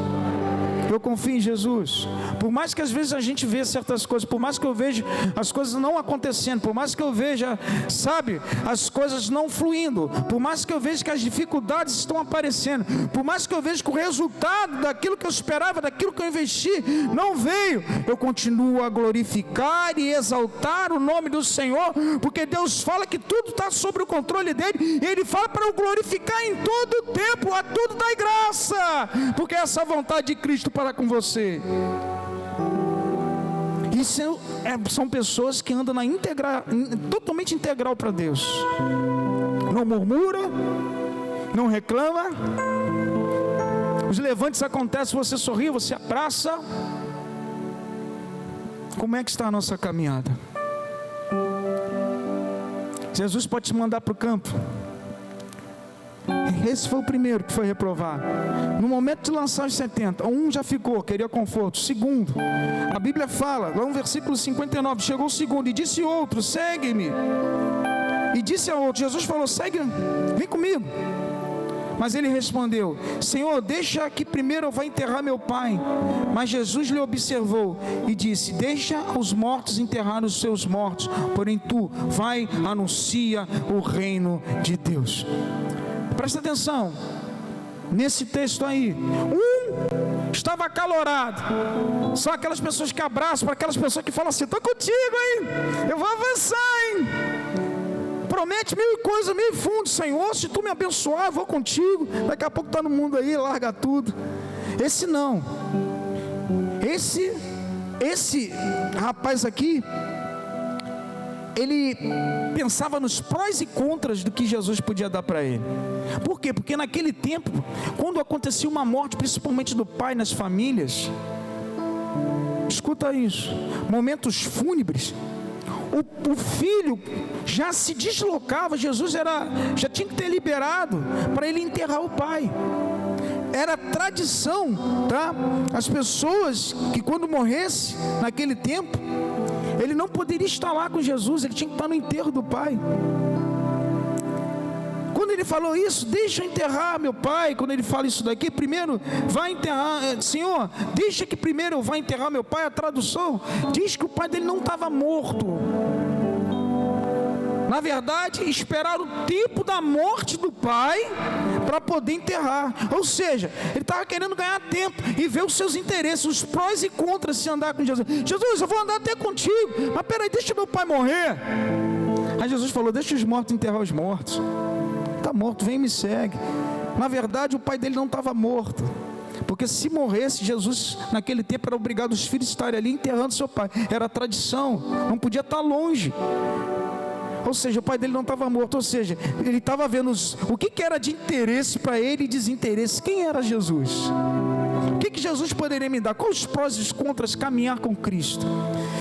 Eu confio em Jesus. Por mais que às vezes a gente vê certas coisas, por mais que eu veja as coisas não acontecendo, por mais que eu veja, as coisas não fluindo, por mais que eu veja que as dificuldades estão aparecendo, por mais que eu veja que o resultado daquilo que eu esperava, daquilo que eu investi, não veio, eu continuo a glorificar e exaltar o nome do Senhor, porque Deus fala que tudo está sob o controle dele, e Ele fala para eu glorificar em todo o tempo, a tudo dai graça, porque essa é a vontade de Cristo para com você. Isso são pessoas que andam totalmente integral para Deus. Não murmura, não reclama. Os levantes acontecem, você sorri, você abraça. Como é que está a nossa caminhada? Jesus pode te mandar para o campo. Esse foi o primeiro que foi reprovado. No momento de lançar os 70, um já ficou, queria conforto. Segundo, a Bíblia fala, lá no versículo 59, chegou o segundo e disse outro: segue-me. E disse a outro, Jesus falou: segue, vem comigo. Mas ele respondeu: Senhor, deixa que primeiro eu vá enterrar meu pai. Mas Jesus lhe observou e disse: deixa os mortos enterrar os seus mortos, porém tu vai, anuncia o reino de Deus. Presta atenção nesse texto aí. Um estava acalorado. São aquelas pessoas que abraçam, para aquelas pessoas que falam assim: estou contigo, hein? Eu vou avançar, hein? Promete mil coisas, mil fundos, Senhor. Se tu me abençoar, eu vou contigo. Daqui a pouco está no mundo aí, larga tudo. Esse não. Esse rapaz aqui, ele pensava nos prós e contras do que Jesus podia dar para ele. Por quê? Porque naquele tempo, quando acontecia uma morte, principalmente do pai nas famílias, escuta isso, momentos fúnebres, o filho já se deslocava. Jesus já tinha que ter liberado para ele enterrar o pai. Era tradição, tá? As pessoas que quando morresse naquele tempo, ele não poderia estar lá com Jesus, ele tinha que estar no enterro do pai. Quando ele falou isso, deixa eu enterrar meu pai, quando ele fala isso daqui, primeiro vai enterrar, Senhor, deixa que primeiro eu vá enterrar meu pai, a tradução diz que o pai dele não estava morto. Na verdade, esperaram o tempo da morte do pai para poder enterrar. Ou seja, ele estava querendo ganhar tempo e ver os seus interesses, os prós e contras se andar com Jesus. Jesus, eu vou andar até contigo, mas peraí, deixa meu pai morrer. Aí Jesus falou, deixa os mortos enterrar os mortos. Está morto, vem e me segue. Na verdade, o pai dele não estava morto, porque se morresse, Jesus naquele tempo era obrigado os filhos a estarem ali enterrando seu pai. Era tradição, não podia estar longe. Ou seja, o pai dele não estava morto. Ou seja, ele estava vendo o que era de interesse para ele e desinteresse. Quem era Jesus? O que Jesus poderia me dar? Quais os prós e os contras caminhar com Cristo?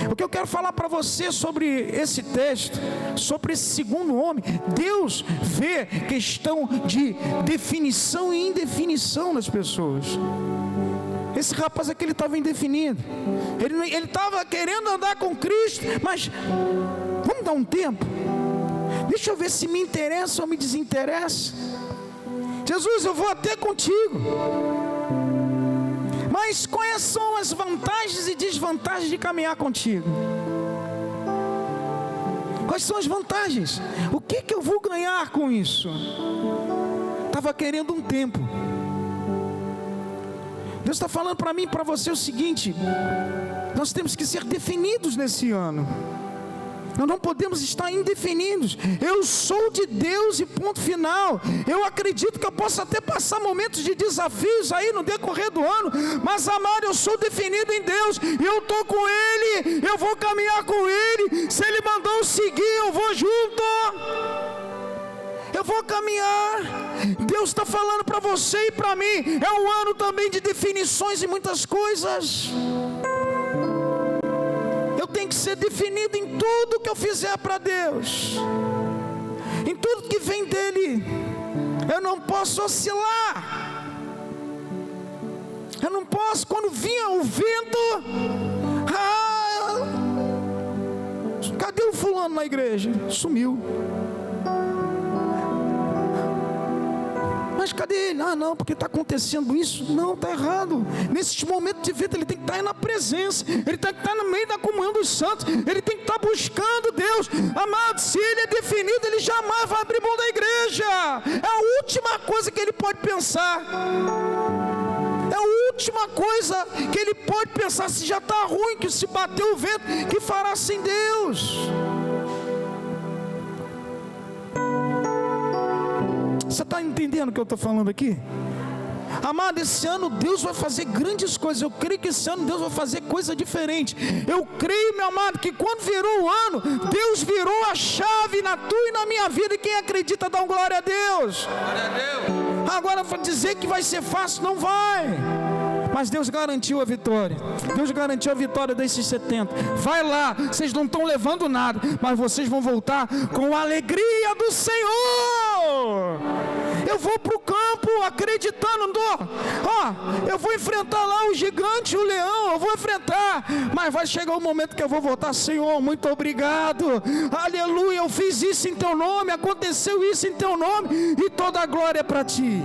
O que eu quero falar para você sobre esse texto, sobre esse segundo homem, Deus vê questão de definição e indefinição das pessoas. Esse rapaz aqui, ele estava indefinido. Ele estava querendo andar com Cristo, mas vamos dar um tempo. Deixa eu ver se me interessa ou me desinteressa. Jesus, eu vou até contigo. Mas quais são as vantagens e desvantagens de caminhar contigo? Quais são as vantagens? O que eu vou ganhar com isso? Estava querendo um tempo. Deus está falando para mim e para você o seguinte: nós temos que ser definidos nesse ano. Nós não podemos estar indefinidos. Eu sou de Deus e ponto final. Eu acredito que eu posso até passar momentos de desafios aí no decorrer do ano, mas amado, eu sou definido em Deus, e eu estou com Ele, eu vou caminhar com Ele. Se Ele mandou eu seguir, eu vou junto, eu vou caminhar. Deus está falando para você e para mim, é um ano também de definições em muitas coisas. Tem que ser definido em tudo que eu fizer para Deus, em tudo que vem dEle. Eu não posso oscilar. Eu não posso, quando vinha o vento, cadê o fulano na igreja? Sumiu. Mas cadê ele? Não, porque está acontecendo isso. Não, está errado. Nesses momentos de vida, ele tem que estar na presença, ele tem que estar no meio da comunhão dos santos, ele tem que estar buscando Deus. Amado, se ele é definido, ele jamais vai abrir mão da igreja. É a última coisa que ele pode pensar. É a última coisa que ele pode pensar. Se já está ruim, que se bater o vento, que fará sem Deus? Você está entendendo o que eu estou falando aqui? Amado, esse ano Deus vai fazer grandes coisas. Eu creio que esse ano Deus vai fazer coisa diferente. Eu creio, meu amado, que quando virou o ano, Deus virou a chave na tua e na minha vida. E quem acredita, dá um glória a Deus. Glória a Deus. Agora, para dizer que vai ser fácil, não vai. Mas Deus garantiu a vitória. Deus garantiu a vitória desses 70. Vai lá, vocês não estão levando nada, mas vocês vão voltar com a alegria do Senhor. Eu vou para o campo acreditando, eu vou enfrentar lá o gigante, o leão, eu vou enfrentar, mas vai chegar o momento que eu vou voltar. Senhor, muito obrigado, aleluia, eu fiz isso em teu nome, aconteceu isso em teu nome, e toda a glória é para ti.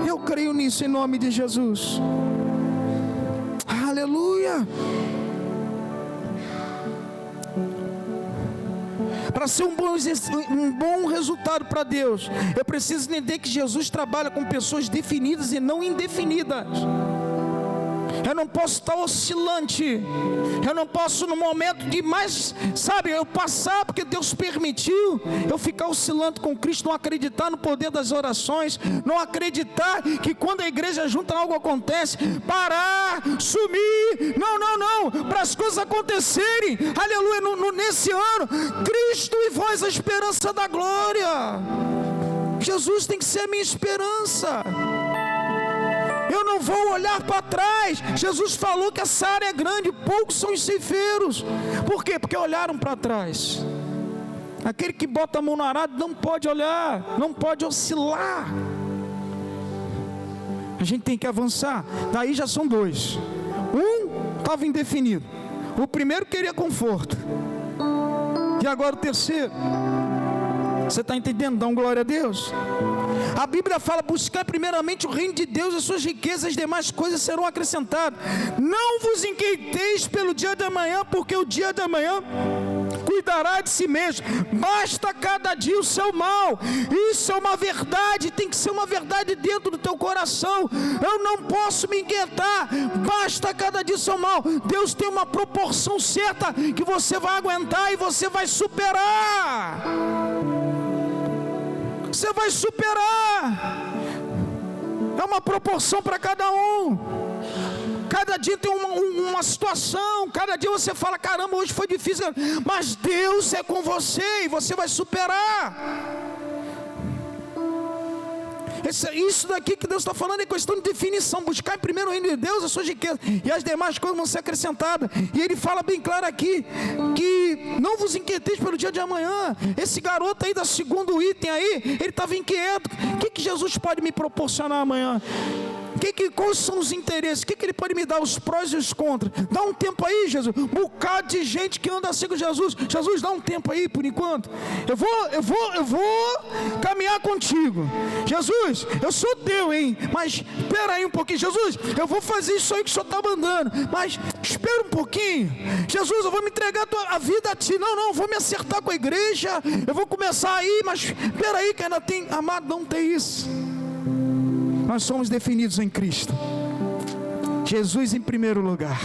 Eu creio nisso em nome de Jesus. Aleluia. Para ser um bom resultado para Deus, eu preciso entender que Jesus trabalha com pessoas definidas e não indefinidas. Eu não posso estar oscilante. Eu não posso, no momento de mais, eu passar, porque Deus permitiu, eu ficar oscilando com Cristo, não acreditar no poder das orações, não acreditar que quando a igreja junta algo acontece, parar, sumir, não, para as coisas acontecerem, aleluia, nesse ano, Cristo e vós a esperança da glória. Jesus tem que ser a minha esperança. Eu não vou olhar para trás. Jesus falou que essa área é grande, poucos são os ceifeiros. Por quê? Porque olharam para trás. Aquele que bota a mão no arado não pode olhar, não pode oscilar. A gente tem que avançar. Daí já são dois. Um estava indefinido. O primeiro queria conforto. E agora o terceiro. Você está entendendo? Dá um glória a Deus. A Bíblia fala: buscar primeiramente o reino de Deus e as suas riquezas, as demais coisas serão acrescentadas. Não vos inquieteis pelo dia de amanhã, porque o dia de amanhã cuidará de si mesmo. Basta cada dia o seu mal. Isso é uma verdade, tem que ser uma verdade dentro do teu coração. Eu não posso me inquietar. Basta cada dia o seu mal. Deus tem uma proporção certa que você vai aguentar e você vai superar. Você vai superar. É uma proporção para cada um. Cada dia tem uma situação. Cada dia você fala, caramba, hoje foi difícil. Mas Deus é com você e você vai superar. Isso daqui que Deus está falando é questão de definição. Buscar em primeiro o reino de Deus, a sua riqueza, e as demais coisas vão ser acrescentadas. E ele fala bem claro aqui, que não vos inquieteis pelo dia de amanhã. Esse garoto aí, da segundo item aí, ele estava inquieto. O que Jesus pode me proporcionar amanhã? Quais são os interesses? O que ele pode me dar? Os prós e os contras. Dá um tempo aí, Jesus. Um bocado de gente que anda assim com Jesus. Jesus, dá um tempo aí por enquanto. Eu vou caminhar contigo. Jesus, eu sou teu, hein? Mas espera aí um pouquinho. Jesus, eu vou fazer isso aí que o Senhor está mandando. Mas espera um pouquinho. Jesus, eu vou me entregar a vida a ti. Não, vou me acertar com a igreja. Eu vou começar aí, mas espera aí que ainda tem. Amado, não tem isso. Nós somos definidos em Cristo. Jesus em primeiro lugar.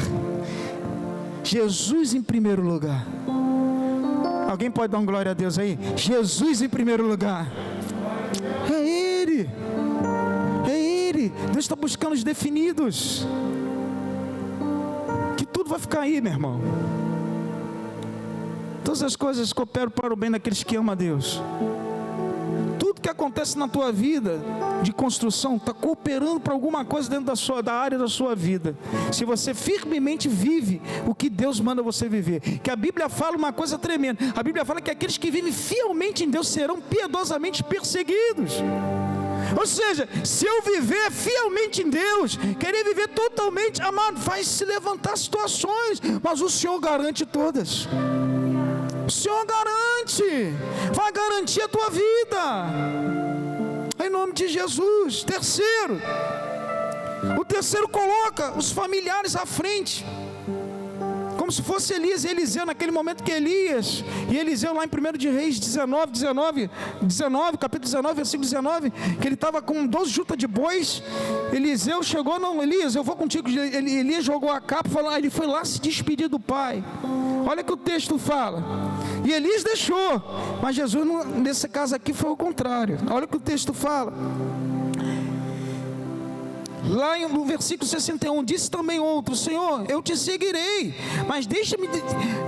Jesus em primeiro lugar. Alguém pode dar um glória a Deus aí? Jesus em primeiro lugar. É Ele. É Ele. Deus está buscando os definidos. Que tudo vai ficar aí, meu irmão. Todas as coisas cooperam para o bem daqueles que amam a Deus. Tudo que acontece na tua vida de construção está cooperando para alguma coisa dentro da área da sua vida. Se você firmemente vive o que Deus manda você viver. Que a Bíblia fala uma coisa tremenda. A Bíblia fala que aqueles que vivem fielmente em Deus serão piedosamente perseguidos. Ou seja, se eu viver fielmente em Deus, querer viver totalmente, amado, vai se levantar situações, mas o Senhor garante todas. O Senhor garante, vai garantir a tua vida, em nome de Jesus. O terceiro coloca os familiares à frente, como se fosse Elias e Eliseu, naquele momento que Elias e Eliseu, lá em 1 de Reis 19, capítulo 19, versículo 19, que ele estava com 12 juntas de bois. Eliseu chegou, não, Elias, eu vou contigo. Elias jogou a capa, ele foi lá se despedir do pai. Olha que o texto fala. E Elias deixou, mas Jesus, nesse caso aqui, foi o contrário. Olha o que o texto fala. Lá no versículo 61, disse também outro: Senhor, eu te seguirei, mas deixa-me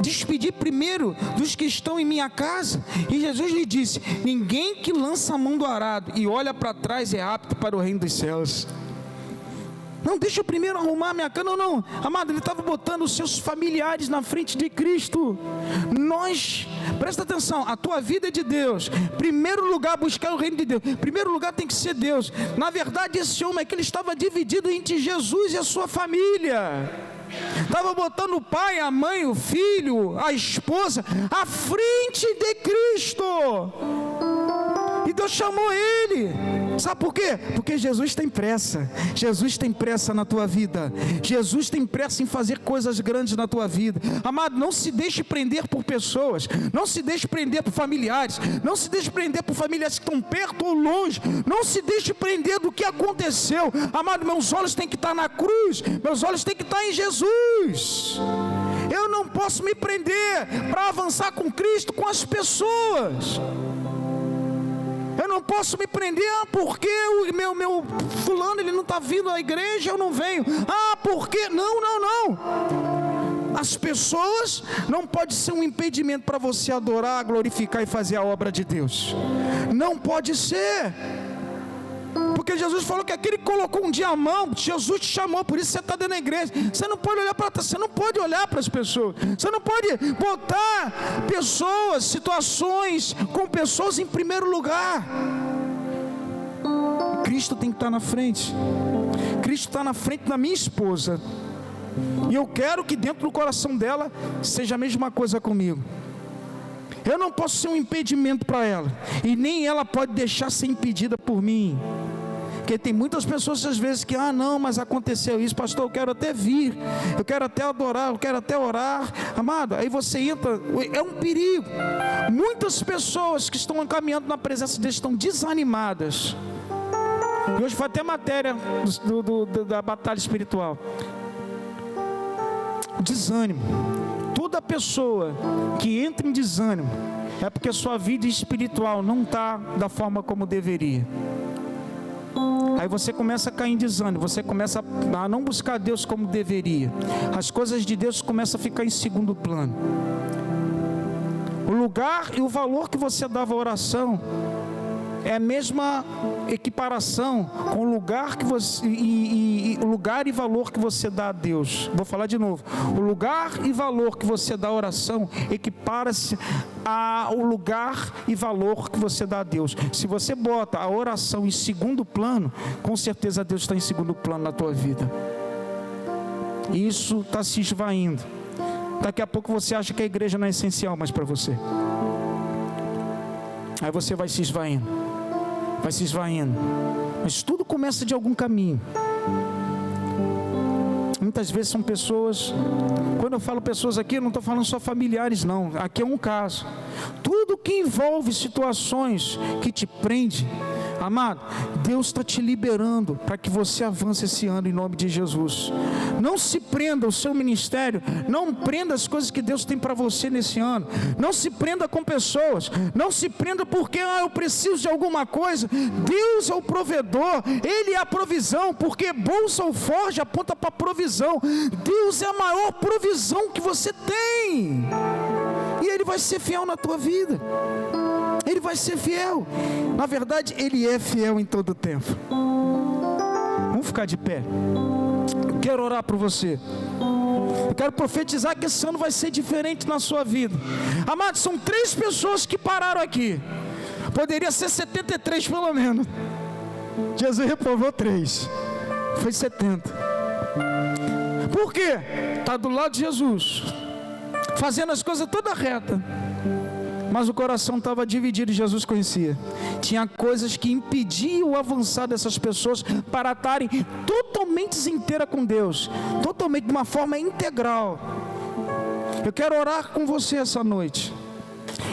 despedir primeiro dos que estão em minha casa. E Jesus lhe disse: ninguém que lança a mão do arado e olha para trás é apto para o reino dos céus. Não, deixa eu primeiro arrumar minha cama. Não, amado, ele estava botando os seus familiares na frente de Cristo. Presta atenção, a tua vida é de Deus. Primeiro lugar, buscar o reino de Deus. Primeiro lugar tem que ser Deus. Na verdade, esse homem aqui, ele estava dividido entre Jesus e a sua família. Estava botando o pai, a mãe, o filho, a esposa à frente de Cristo. E Deus chamou ele. Sabe por quê? Porque Jesus tem pressa. Jesus tem pressa na tua vida. Jesus tem pressa em fazer coisas grandes na tua vida. Amado, não se deixe prender por pessoas. Não se deixe prender por familiares. Não se deixe prender por familiares que estão perto ou longe. Não se deixe prender do que aconteceu. Amado, meus olhos têm que estar na cruz. Meus olhos têm que estar em Jesus. Eu não posso me prender para avançar com Cristo com as pessoas. Eu não posso me prender, porque o meu fulano, ele não está vindo à igreja, eu não venho. Porque? Não. As pessoas não podem ser um impedimento para você adorar, glorificar e fazer a obra de Deus. Não pode ser. Porque Jesus falou que aquele que colocou um dia a mão, Jesus te chamou, por isso você está dentro da igreja. Você não pode olhar para trás, você não pode olhar para as pessoas, você não pode botar pessoas, situações com pessoas em primeiro lugar. Cristo tem que estar na frente. Cristo está na frente da minha esposa, e eu quero que dentro do coração dela seja a mesma coisa comigo. Eu não posso ser um impedimento para ela, e nem ela pode deixar ser impedida por mim. Porque tem muitas pessoas às vezes que, não, mas aconteceu isso, pastor, eu quero até vir, eu quero até adorar, eu quero até orar, amado, aí você entra, é um perigo. Muitas pessoas que estão caminhando na presença de Deus estão desanimadas. E hoje foi até matéria da batalha espiritual. Desânimo. Toda pessoa que entra em desânimo é porque a sua vida espiritual não está da forma como deveria. Aí você começa a cair em desânimo, você começa a não buscar Deus como deveria. As coisas de Deus começam a ficar em segundo plano. O lugar e o valor que você dava à oração é a mesma equiparação com o lugar que você o lugar e valor que você dá a Deus. Vou falar de novo. O lugar e valor que você dá à oração equipara-se ao lugar e valor que você dá a Deus. Se você bota a oração em segundo plano, com certeza Deus está em segundo plano na tua vida. E isso está se esvaindo. Daqui a pouco você acha que a igreja não é essencial mais para você. Aí você vai se esvaindo. Vai se esvaindo. Mas tudo começa de algum caminho. Muitas vezes são pessoas, quando eu falo pessoas aqui, eu não estou falando só familiares não, aqui é um caso. Tudo que envolve situações que te prende, amado, Deus está te liberando para que você avance esse ano em nome de Jesus. Não se prenda ao seu ministério, não prenda as coisas que Deus tem para você nesse ano, não se prenda com pessoas, não se prenda porque eu preciso de alguma coisa. Deus é o provedor, Ele é a provisão, porque bolsa ou forja aponta para a provisão. Deus é a maior provisão que você tem, e Ele vai ser fiel na tua vida. Ele vai ser fiel. Na verdade, Ele é fiel em todo o tempo. Vamos ficar de pé. Eu quero orar por você. Eu quero profetizar que esse ano vai ser diferente na sua vida. Amados, são 3 pessoas que pararam aqui. Poderia ser 73 pelo menos. Jesus reprovou 3. Foi 70. Por quê? Está do lado de Jesus, fazendo as coisas toda reta, mas o coração estava dividido e Jesus conhecia. Tinha coisas que impediam o avançar dessas pessoas para estarem totalmente inteiras com Deus, totalmente de uma forma integral. Eu quero orar com você essa noite.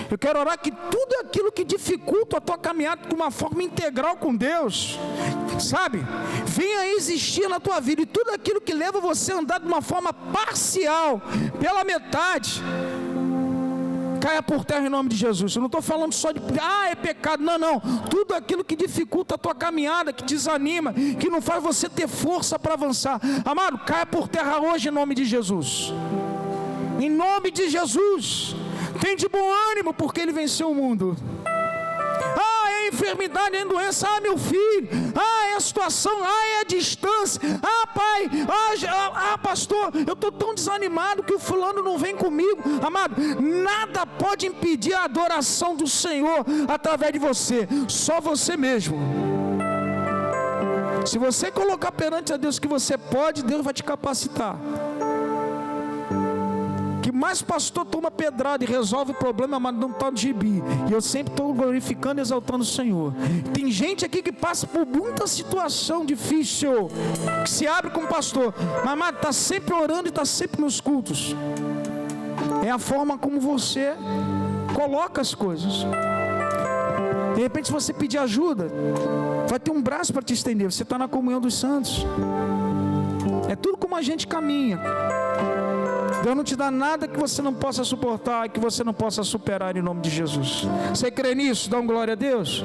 Eu quero orar que tudo aquilo que dificulta a tua caminhada de uma forma integral com Deus, sabe, venha a existir na tua vida. E tudo aquilo que leva você a andar de uma forma parcial, pela metade, caia por terra em nome de Jesus. Eu não estou falando só de, é pecado, não. Tudo aquilo que dificulta a tua caminhada, que desanima, que não faz você ter força para avançar, amado, caia por terra hoje em nome de Jesus. Em nome de Jesus. Tem de bom ânimo, porque Ele venceu o mundo. É a enfermidade, é a doença, meu filho, é a situação, é a distância, pai, pastor, eu estou tão desanimado que o fulano não vem comigo. Amado, nada pode impedir a adoração do Senhor através de você, só você mesmo. Se você colocar perante a Deus que você pode, Deus vai te capacitar. Que mais pastor toma pedrada e resolve o problema, mas não está no gibi. E eu sempre estou glorificando e exaltando o Senhor. Tem gente aqui que passa por muita situação difícil, que se abre com o pastor, mas está sempre orando e está sempre nos cultos. É a forma como você coloca as coisas. De repente, se você pedir ajuda, vai ter um braço para te estender. Você está na comunhão dos santos. É tudo como a gente caminha. Deus não te dá nada que você não possa suportar, que você não possa superar em nome de Jesus. Você crê nisso? Dá uma glória a Deus.